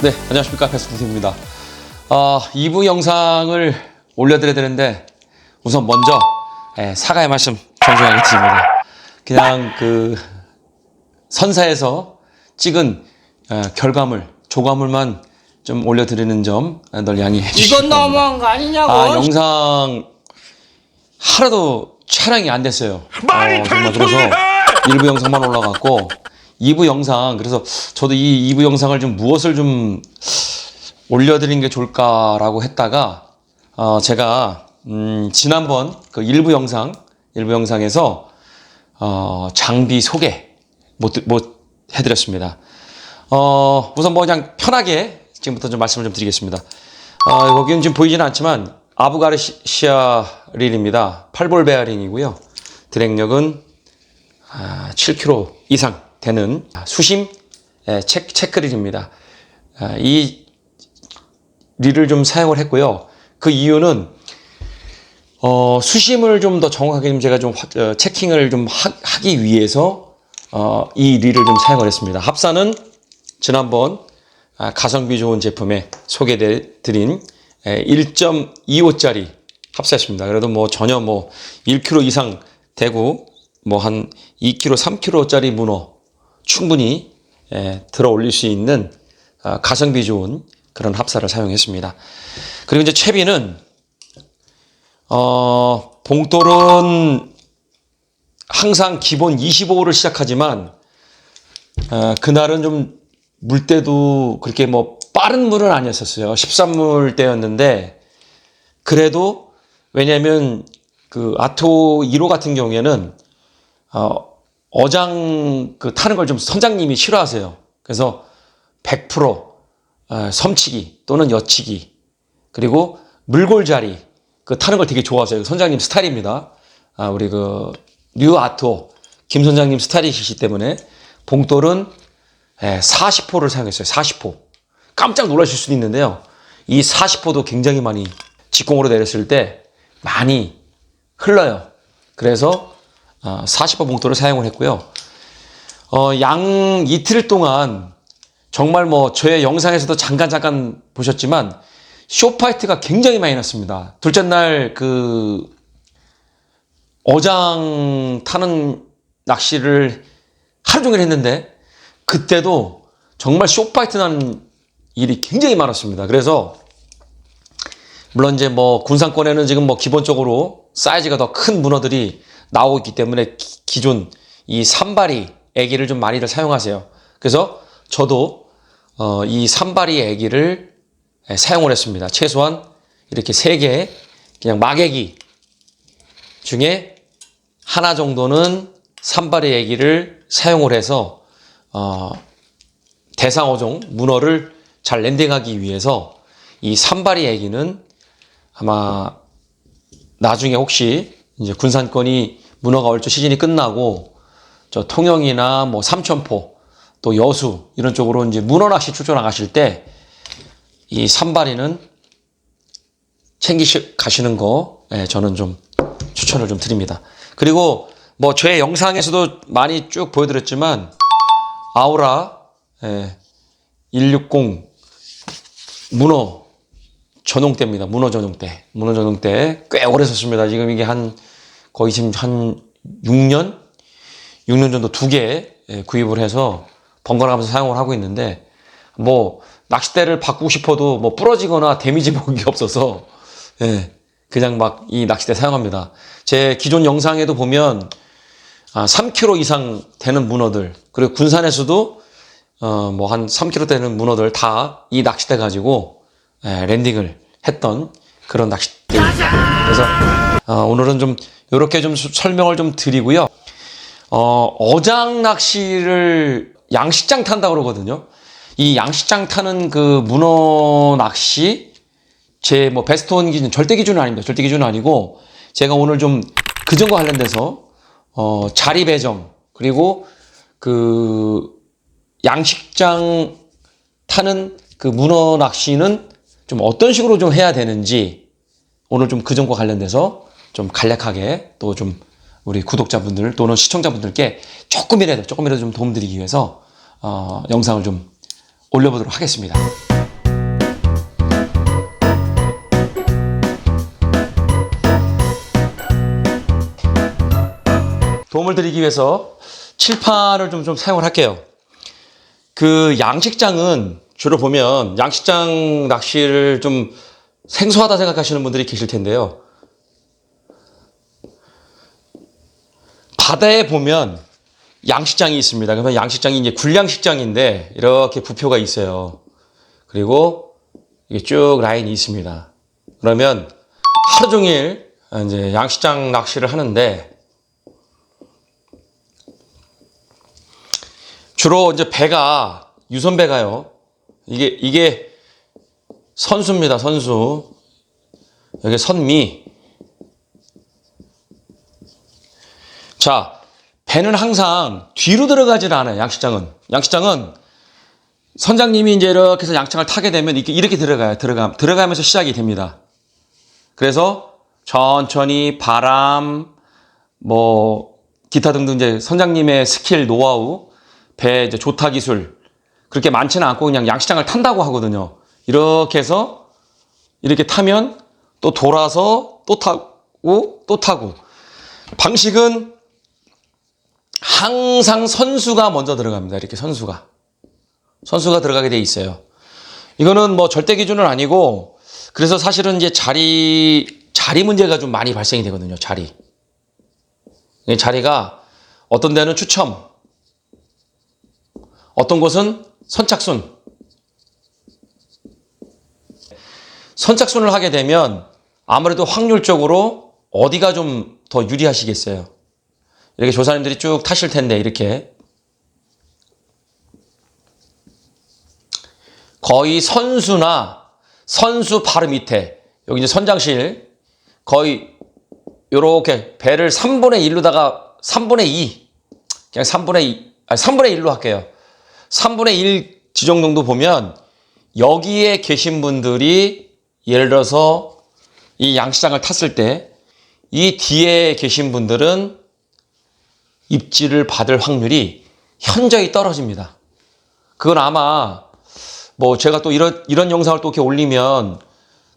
네, 안녕하십니까. 배수부입니다. 2부 영상을 올려드려야 되는데 우선 먼저 사과의 말씀 정중하게 드립니다. 그냥 선사에서 찍은 조과물만 좀 올려드리는 점 널 양해해 주시기 이건 너무한 거 아니냐고. 영상 하나도 촬영이 안 됐어요. 말이 정말 되는 그래서 소리를 해! 1부 영상만 올라갔고 2부 영상, 그래서 저도 이 2부 영상을 좀 무엇을 좀 올려드리는 게 좋을까라고 했다가 제가 지난번 그 1부 영상에서 장비 소개 못 해드렸습니다. 우선 뭐 그냥 편하게 지금부터 좀 말씀을 좀 드리겠습니다. 여기는 지금 보이지는 않지만 아부가르시아 릴입니다. 8볼 베어링이고요. 드랙력은 7kg 이상 되는 수심 체크릴입니다. 이 릴을 좀 사용을 했고요. 그 이유는 수심을 좀 더 정확하게 좀 제가 좀 체킹을 좀 하기 위해서 이 릴을 좀 사용을 했습니다. 합사는 지난번 가성비 좋은 제품에 소개드린 1.25짜리 합사였습니다. 그래도 뭐 전혀 뭐 1kg 이상 되고 뭐 한 2kg, 3kg짜리 문어 충분히 들어 올릴 수 있는 가성비 좋은 그런 합사를 사용했습니다. 그리고 이제 채비는 봉돌은 항상 기본 25호를 시작하지만 그날은 좀 물때도 그렇게 뭐 빠른 물은 아니었었어요. 13물 때였는데 그래도 왜냐하면 그 아토 1호 같은 경우에는 어장 타는 걸 좀 선장님이 싫어하세요. 그래서 100% 섬치기 또는 여치기 그리고 물골자리 타는 걸 되게 좋아하세요. 선장님 스타일입니다. 우리 뉴 아토 김 선장님 스타일이시기 때문에 봉돌은 40호를 사용했어요. 40호. 깜짝 놀라실 수도 있는데요. 이 40호도 굉장히 많이 직공으로 내렸을 때 많이 흘러요. 그래서 40호 봉돌을 사용을 했고요. 양 이틀 동안 정말 뭐 저의 영상에서도 잠깐 보셨지만 쇼파이트가 굉장히 많이 났습니다. 둘째 날 어장 타는 낚시를 하루 종일 했는데 그때도 정말 쇼파이트 나는 일이 굉장히 많았습니다. 그래서 물론 이제 뭐 군산권에는 지금 뭐 기본적으로 사이즈가 더 큰 문어들이 나오고 있기 때문에 기존 이 산바리 애기를 좀 많이들 사용하세요. 그래서 저도 이 산바리 애기를 사용을 했습니다. 최소한 이렇게 3개 그냥 막애기 중에 하나 정도는 산바리 애기를 사용을 해서 대상어종 문어를 잘 랜딩하기 위해서 이 산바리 애기는 아마 나중에 혹시 이제 군산권이 문어가 얼추 시즌이 끝나고 저 통영이나 뭐 삼천포 또 여수 이런 쪽으로 이제 문어 낚시 출조 나가실 때 이 산바리는 가시는 거 저는 좀 추천을 좀 드립니다. 그리고 뭐 제 영상에서도 많이 쭉 보여드렸지만 아우라 160 문어 전용대입니다. 문어 전용대 꽤 오래 썼습니다. 지금 이게 거의 지금 한 6년 정도 2개 구입을 해서 번갈아가면서 사용을 하고 있는데 뭐 낚싯대를 바꾸고 싶어도 뭐 부러지거나 데미지 본 게 없어서 그냥 막 이 낚싯대 사용합니다. 제 기존 영상에도 보면 3kg 이상 되는 문어들 그리고 군산에서도 뭐 한 3kg 되는 문어들 다 이 낚싯대 가지고 랜딩을 했던 그런 낚싯대입니다. 그래서 오늘은 좀 이렇게 좀 설명을 좀 드리고요. 어장 낚시를 양식장 탄다고 그러거든요. 이 양식장 타는 그 문어 낚시 제 뭐 베스트원 기준 절대 기준은 아닙니다. 절대 기준은 아니고 제가 오늘 좀 그전과 관련돼서 자리 배정 그리고 양식장 타는 그 문어 낚시는 좀 어떤 식으로 좀 해야 되는지 오늘 좀 그전과 관련돼서 좀 간략하게 또 좀 우리 구독자분들 또는 시청자분들께 조금이라도 좀 도움드리기 위해서 영상을 좀 올려보도록 하겠습니다. 도움을 드리기 위해서 칠판을 좀 사용을 할게요. 그 양식장은 주로 보면 양식장 낚시를 좀 생소하다 생각하시는 분들이 계실 텐데요. 바다에 보면 양식장이 있습니다. 그러면 양식장이 이제 굴양식장인데 이렇게 부표가 있어요. 그리고 이게 쭉 라인이 있습니다. 그러면 하루 종일 이제 양식장 낚시를 하는데 주로 이제 배가 유선배가요. 이게 선수입니다. 선수. 여기 선미. 자, 배는 항상 뒤로 들어가지는 않아요. 양식장은. 양식장은 선장님이 이제 이렇게 해서 양식장을 타게 되면 이렇게 들어가요. 들어가면서 시작이 됩니다. 그래서 천천히 바람, 기타 등등 이제 선장님의 스킬, 노하우, 배 이제 조타 기술 그렇게 많지는 않고 그냥 양식장을 탄다고 하거든요. 이렇게 해서 이렇게 타면 또 돌아서 또 타고 또 타고 방식은 항상 선수가 먼저 들어갑니다. 이렇게 선수가 들어가게 돼 있어요. 이거는 절대 기준은 아니고 그래서 사실은 이제 자리 문제가 좀 많이 발생이 되거든요. 자리가 어떤 데는 추첨, 어떤 곳은 선착순. 선착순을 하게 되면 아무래도 확률적으로 어디가 좀 더 유리하시겠어요. 이렇게 조사님들이 쭉 타실 텐데 이렇게 거의 선수 바로 밑에 여기 이제 선장실 거의 요렇게 배를 3분의 1로다가 3분의 2 그냥 3분의 1로 할게요. 3분의 1 지정 정도 보면 여기에 계신 분들이 예를 들어서 이 양식장을 탔을 때 이 뒤에 계신 분들은 입질을 받을 확률이 현저히 떨어집니다. 그건 아마 제가 또 이런 영상을 또 이렇게 올리면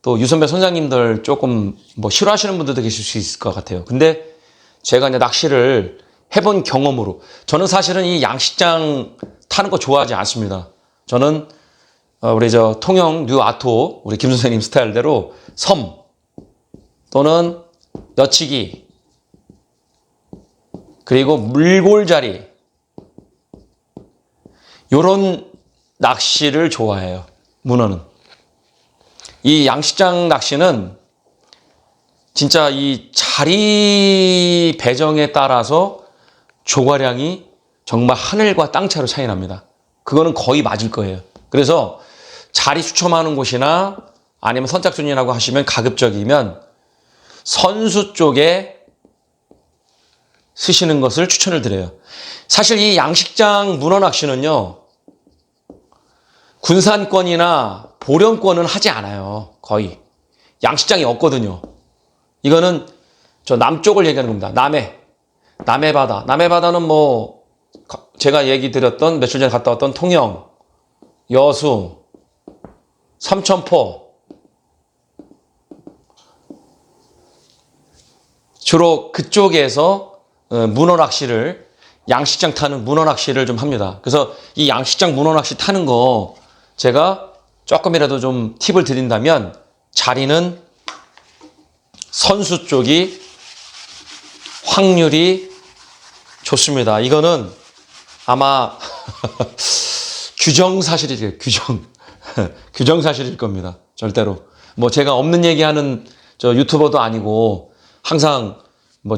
또 유선배 선장님들 조금 싫어하시는 분들도 계실 수 있을 것 같아요. 근데 제가 이제 낚시를 해본 경험으로 저는 사실은 이 양식장 타는 거 좋아하지 않습니다. 저는 우리 통영 뉴 아토 우리 김 선생님 스타일대로 섬 또는 너치기 그리고 물골자리 요런 낚시를 좋아해요. 문어는 이 양식장 낚시는 진짜 이 자리 배정에 따라서 조과량이 정말 하늘과 땅 차로 차이 납니다. 그거는 거의 맞을 거예요. 그래서 자리 추첨하는 곳이나 아니면 선착순이라고 하시면 가급적이면 선수 쪽에 쓰시는 것을 추천을 드려요. 사실 이 양식장 문어 낚시는요. 군산권이나 보령권은 하지 않아요. 거의. 양식장이 없거든요. 이거는 저 남쪽을 얘기하는 겁니다. 남해 바다. 남해 바다는 제가 얘기 드렸던 며칠 전에 갔다 왔던 통영, 여수, 삼천포 주로 그쪽에서 문어 낚시를 양식장 타는 문어 낚시를 좀 합니다. 그래서 이 양식장 문어 낚시 타는 거 제가 조금이라도 좀 팁을 드린다면 자리는 선수 쪽이 확률이 좋습니다. 이거는 아마 규정사실이에요. 규정사실일 겁니다. 절대로. 제가 없는 얘기하는 유튜버도 아니고 항상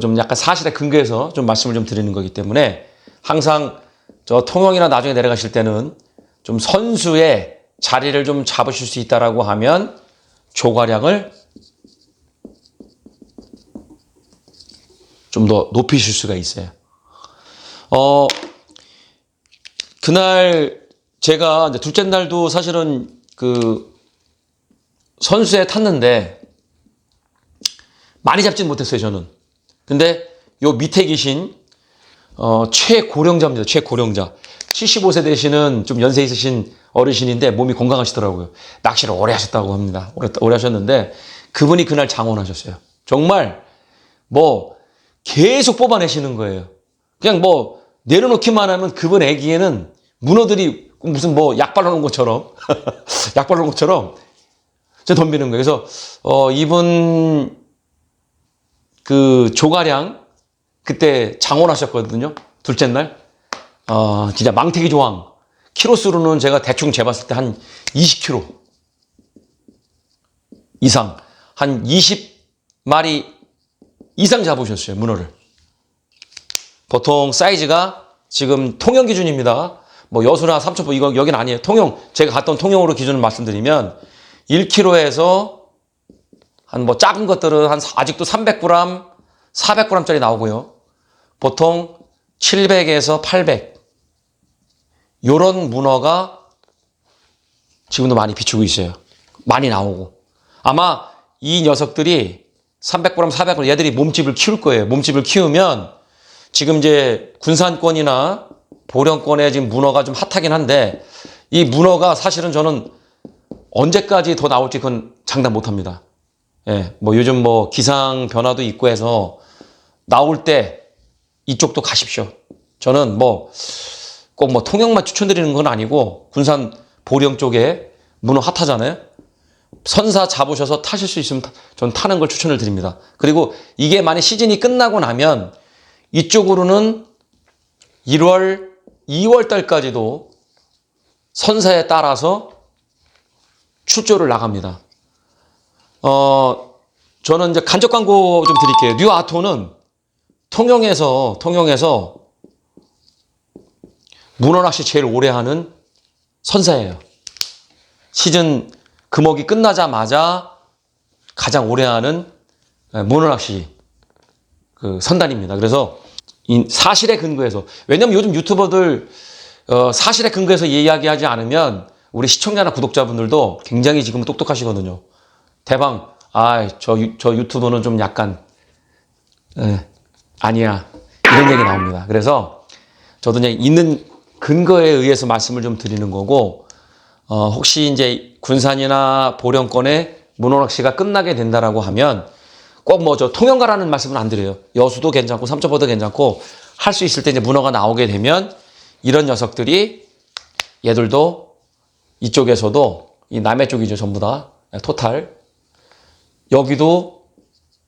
좀 약간 사실에 근거해서 좀 말씀을 좀 드리는 거기 때문에 항상 통영이나 나중에 내려가실 때는 좀 선수의 자리를 좀 잡으실 수 있다라고 하면 조과량을 좀 더 높이실 수가 있어요. 그날 제가 이제 둘째 날도 사실은 그 선수에 탔는데 많이 잡진 못했어요, 저는. 근데 요 밑에 계신 최고령자입니다. 최고령자. 75세 되시는 좀 연세 있으신 어르신인데 몸이 건강하시더라고요. 낚시를 오래 하셨다고 합니다. 오래 하셨는데 그분이 그날 장원하셨어요. 정말 뭐 계속 뽑아내시는 거예요. 그냥 뭐 내려놓기만 하면 그분 애기에는 문어들이 무슨 뭐 약 발라놓은 것처럼 약 발라놓은 것처럼 저 덤비는 거예요. 그래서 이분 그 조가량 그때 장원하셨거든요. 둘째 날. 진짜 망태기 조항. 키로수로는 제가 대충 재봤을 때 한 20kg 이상, 한 20마리 이상 잡으셨어요, 문어를. 보통 사이즈가 지금 통영 기준입니다. 뭐 여수나 삼천포 이거 여긴 아니에요. 통영, 제가 갔던 통영으로 기준을 말씀드리면 1kg에서 한 뭐 작은 것들은 한 아직도 300g, 400g짜리 나오고요. 보통 700에서 800 요런 문어가 지금도 많이 비추고 있어요. 많이 나오고. 아마 이 녀석들이 300g, 400g 얘들이 몸집을 키울 거예요. 몸집을 키우면 지금 이제 군산권이나 보령권에 지금 문어가 좀 핫하긴 한데 이 문어가 사실은 저는 언제까지 더 나올지 그건 장담 못 합니다. 예, 뭐 요즘 뭐 기상 변화도 있고 해서 나올 때 이쪽도 가십시오. 저는 뭐 꼭 뭐 통영만 추천드리는 건 아니고 군산 보령 쪽에 문어 핫하잖아요. 선사 잡으셔서 타실 수 있으면 전 타는 걸 추천을 드립니다. 그리고 이게 만약 시즌이 끝나고 나면 이쪽으로는 1월, 2월 달까지도 선사에 따라서 출조를 나갑니다. 저는 이제 간접 광고 좀 드릴게요. 뉴 아토는 통영에서 문어 낚시 제일 오래 하는 선사예요. 시즌 금어기 끝나자마자 가장 오래 하는 문어 낚시 그 선단입니다. 그래서 이 사실에 근거해서, 왜냐면 요즘 유튜버들 사실에 근거해서 이야기하지 않으면 우리 시청자나 구독자분들도 굉장히 지금 똑똑하시거든요. 대방, 저 유튜버는 좀 약간 아니야, 이런 얘기 나옵니다. 그래서 저도 그냥 있는 근거에 의해서 말씀을 좀 드리는 거고, 혹시 이제 군산이나 보령권에 문어 낚시가 끝나게 된다라고 하면 꼭 뭐 저 통영 가라는 말씀은 안 드려요. 여수도 괜찮고 삼천포도 괜찮고 할 수 있을 때 이제 문어가 나오게 되면 이런 녀석들이 얘들도 이쪽에서도 이 남해 쪽이죠, 전부 다 토탈 여기도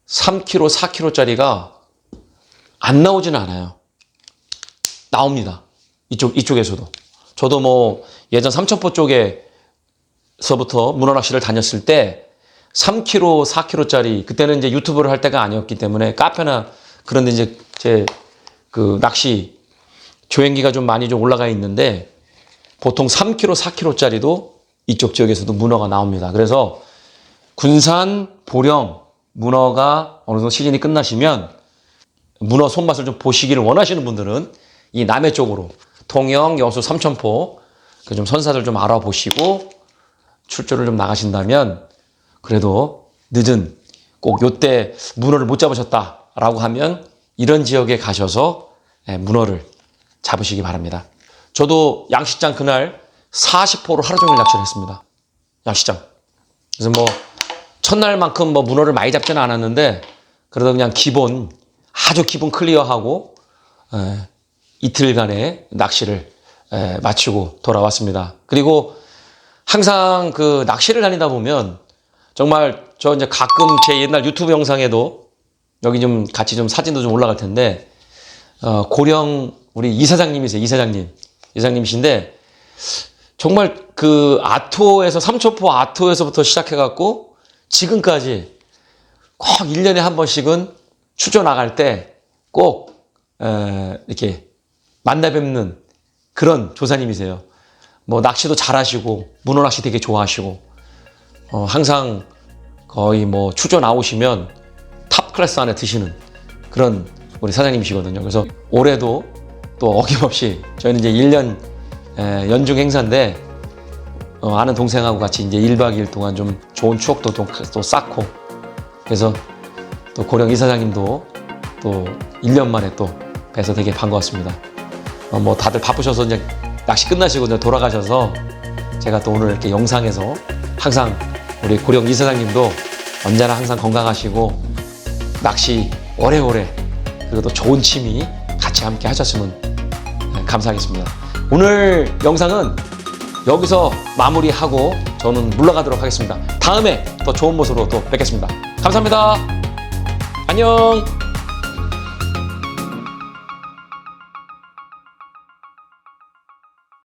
3kg, 4kg짜리가 안 나오지는 않아요. 나옵니다. 이쪽에서도. 저도 뭐 예전 삼천포 쪽에서부터 문어 낚시를 다녔을 때 3kg, 4kg짜리, 그때는 이제 유튜브를 할 때가 아니었기 때문에 카페나 그런 데 이제 제 그 낚시 조행기가 좀 많이 좀 올라가 있는데 보통 3kg, 4kg짜리도 이쪽 지역에서도 문어가 나옵니다. 그래서 군산, 보령 문어가 어느 정도 시즌이 끝나시면 문어 손맛을 좀 보시기를 원하시는 분들은 이 남해 쪽으로 통영, 여수, 삼천포 그 좀 선사들 좀 알아보시고 출조를 좀 나가신다면 그래도 늦은 꼭 요때 문어를 못 잡으셨다라고 하면 이런 지역에 가셔서 문어를 잡으시기 바랍니다. 저도 양식장 그날 40호로 하루 종일 낚시를 했습니다. 양식장. 그래서 뭐 첫날만큼 뭐 문어를 많이 잡지는 않았는데 그래도 그냥 아주 기본 클리어하고 이틀간의 낚시를 마치고 돌아왔습니다. 그리고 항상 그 낚시를 다니다 보면 정말 저 이제 가끔 제 옛날 유튜브 영상에도 여기 좀 같이 좀 사진도 좀 올라갈 텐데 고령 우리 이사장님이세요. 이사장님이신데 정말 그 아토에서 삼천포 아토에서부터 시작해갖고 지금까지 꼭 1년에 한 번씩은 출조 나갈 때 꼭 이렇게 만나 뵙는 그런 조사님이세요. 뭐 낚시도 잘하시고 문어 낚시 되게 좋아하시고 항상 거의 뭐 출조 나오시면 탑 클래스 안에 드시는 그런 우리 사장님이시거든요. 그래서 올해도 또 어김없이 저희는 이제 1년 연중 행사인데 아는 동생하고 같이 이제 1박 2일 동안 좀 좋은 추억도 또 쌓고 그래서 또 고령 이사장님도 또 1년 만에 또 뵈서 되게 반가웠습니다. 뭐 다들 바쁘셔서 이제 낚시 끝나시고 이제 돌아가셔서 제가 또 오늘 이렇게 영상에서 항상 우리 고령 이사장님도 언제나 항상 건강하시고 낚시 오래오래 그리고 또 좋은 취미 같이 함께 하셨으면 감사하겠습니다. 오늘 영상은 여기서 마무리하고 저는 물러가도록 하겠습니다. 다음에 더 좋은 모습으로 또 뵙겠습니다. 감사합니다. 안녕.